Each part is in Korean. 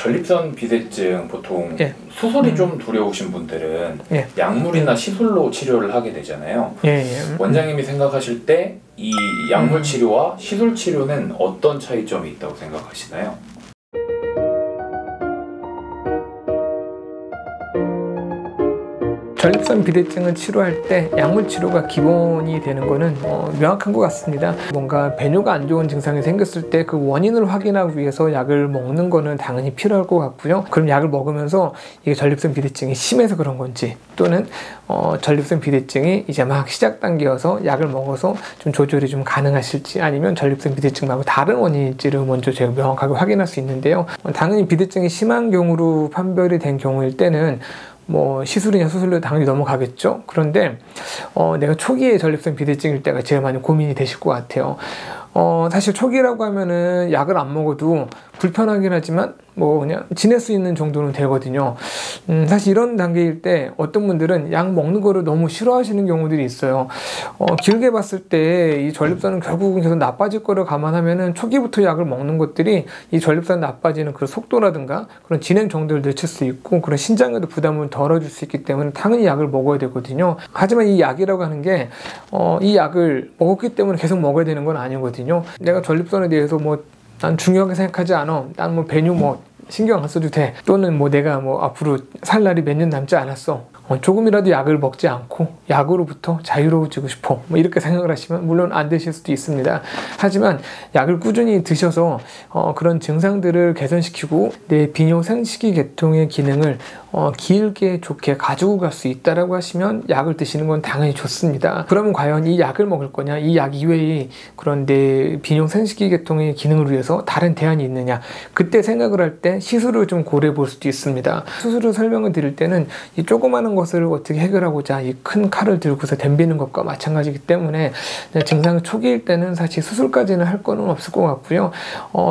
전립선 비대증 보통 예. 수술이 좀 두려우신 분들은 예. 약물이나 시술로 치료를 하게 되잖아요. 원장님이 생각하실 때 이 약물 치료와 시술 치료는 어떤 차이점이 있다고 생각하시나요? 전립선 비대증을 치료할 때 약물 치료가 기본이 되는 거는 명확한 것 같습니다. 뭔가 배뇨가 안 좋은 증상이 생겼을 때 그 원인을 확인하기 위해서 약을 먹는 거는 당연히 필요할 것 같고요. 그럼 약을 먹으면서 이게 전립선 비대증이 심해서 그런 건지, 또는 전립선 비대증이 이제 막 시작 단계여서 약을 먹어서 좀 조절이 좀 가능하실지, 아니면 전립선 비대증 말고 다른 원인일지를 먼저 제가 명확하게 확인할 수 있는데요. 당연히 비대증이 심한 경우로 판별이 된 경우일 때는 뭐 시술이냐 수술로 당연히 넘어가겠죠. 그런데 내가 초기에 전립선 비대증일 때가 제일 많이 고민이 되실 것 같아요. 사실 초기라고 하면은 약을 안 먹어도 불편하긴 하지만 뭐 그냥 지낼 수 있는 정도는 되거든요. 사실 이런 단계일 때 어떤 분들은 약 먹는 거를 너무 싫어하시는 경우들이 있어요. 길게 봤을 때 이 전립선은 결국은 계속 나빠질 거를 감안하면은 초기부터 약을 먹는 것들이 이 전립선 나빠지는 그 속도라든가 그런 진행 정도를 늦출 수 있고, 그런 신장에도 부담을 덜어줄 수 있기 때문에 당연히 약을 먹어야 되거든요. 하지만 이 약이라고 하는 게 이 약을 먹었기 때문에 계속 먹어야 되는 건 아니거든요. 내가 전립선에 대해서 뭐 난 중요하게 생각하지 않아, 난 뭐 배뇨 뭐 신경 안 써도 돼, 또는 뭐 내가 뭐 앞으로 살 날이 몇 년 남지 않았어, 조금이라도 약을 먹지 않고 약으로부터 자유로워지고 싶어, 뭐 이렇게 생각을 하시면 물론 안 되실 수도 있습니다. 하지만 약을 꾸준히 드셔서 그런 증상들을 개선시키고 내 비뇨생식기 계통의 기능을 길게 좋게 가지고 갈 수 있다라고 하시면 약을 드시는 건 당연히 좋습니다. 그러면 과연 이 약을 먹을 거냐, 이 약 이외에 그런 내 비뇨생식기 계통의 기능을 위해서 다른 대안이 있느냐, 그때 생각을 할 때 시술을 좀 고려해 볼 수도 있습니다. 수술을 설명을 드릴 때는 이 조그마한 것을 어떻게 해결하고자 이 큰 칼을 들고서 덤비는 것과 마찬가지이기 때문에 증상 초기일 때는 사실 수술까지는 할 거는 없을 것 같고요.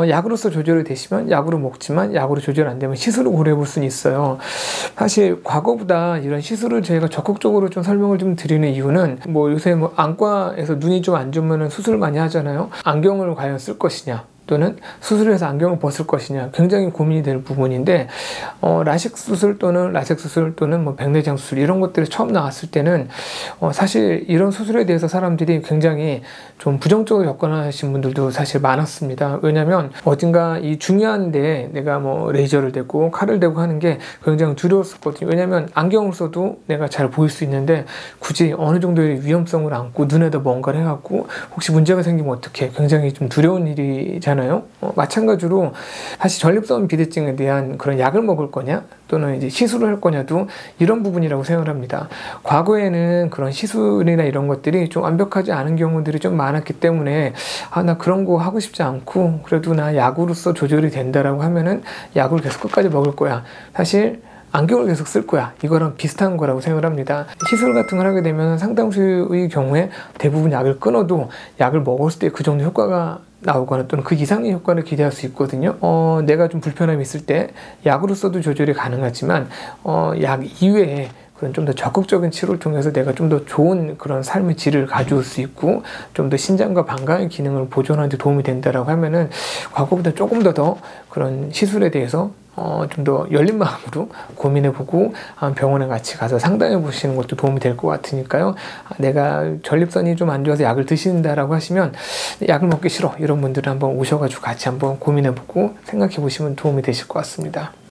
약으로서 조절이 되시면 약으로 먹지만 약으로 조절 안 되면 시술을 고려해 볼 수는 있어요. 사실 과거보다 이런 시술을 저희가 적극적으로 좀 설명을 좀 드리는 이유는, 뭐 요새 뭐 안과에서 눈이 좀 안 좋으면 수술 많이 하잖아요. 안경을 과연 쓸 것이냐, 또는 수술해서 안경을 벗을 것이냐, 굉장히 고민이 될 부분인데, 라식 수술 또는 라섹 수술 또는 뭐 백내장 수술 이런 것들이 처음 나왔을 때는 사실 이런 수술에 대해서 사람들이 굉장히 좀 부정적으로 접근하신 분들도 사실 많았습니다. 왜냐하면 어딘가 이 중요한데 내가 뭐 레이저를 대고 칼을 대고 하는 게 굉장히 두려웠었거든요. 왜냐하면 안경을 써도 내가 잘 보일 수 있는데 굳이 어느 정도의 위험성을 안고 눈에다 뭔가를 해갖고 혹시 문제가 생기면 어떡해, 굉장히 좀 두려운 일이잖아요. 마찬가지로 사실 전립선 비대증에 대한 그런 약을 먹을 거냐 또는 이제 시술을 할 거냐도 이런 부분이라고 생각을 합니다. 과거에는 그런 시술이나 이런 것들이 좀 완벽하지 않은 경우들이 좀 많았기 때문에 나 그런 거 하고 싶지 않고 그래도 나 약으로서 조절이 된다라고 하면은 약을 계속 끝까지 먹을 거야, 사실 안경을 계속 쓸 거야, 이거랑 비슷한 거라고 생각을 합니다. 시술 같은 걸 하게 되면 상당수의 경우에 대부분 약을 끊어도 약을 먹었을 때 그 정도 효과가 나오거나 또는 그 이상의 효과를 기대할 수 있거든요. 내가 좀 불편함이 있을 때 약으로서도 조절이 가능하지만 약 이외에 그런 좀 더 적극적인 치료를 통해서 내가 좀 더 좋은 그런 삶의 질을 가져올 수 있고 좀 더 신장과 방광의 기능을 보존하는 데 도움이 된다라고 하면은 과거보다 조금 더 그런 시술에 대해서 좀 더 열린 마음으로 고민해보고 병원에 같이 가서 상담해보시는 것도 도움이 될 것 같으니까요. 내가 전립선이 좀 안 좋아서 약을 드신다라고 하시면 약을 먹기 싫어 이런 분들은 한번 오셔가지고 같이 한번 고민해보고 생각해보시면 도움이 되실 것 같습니다.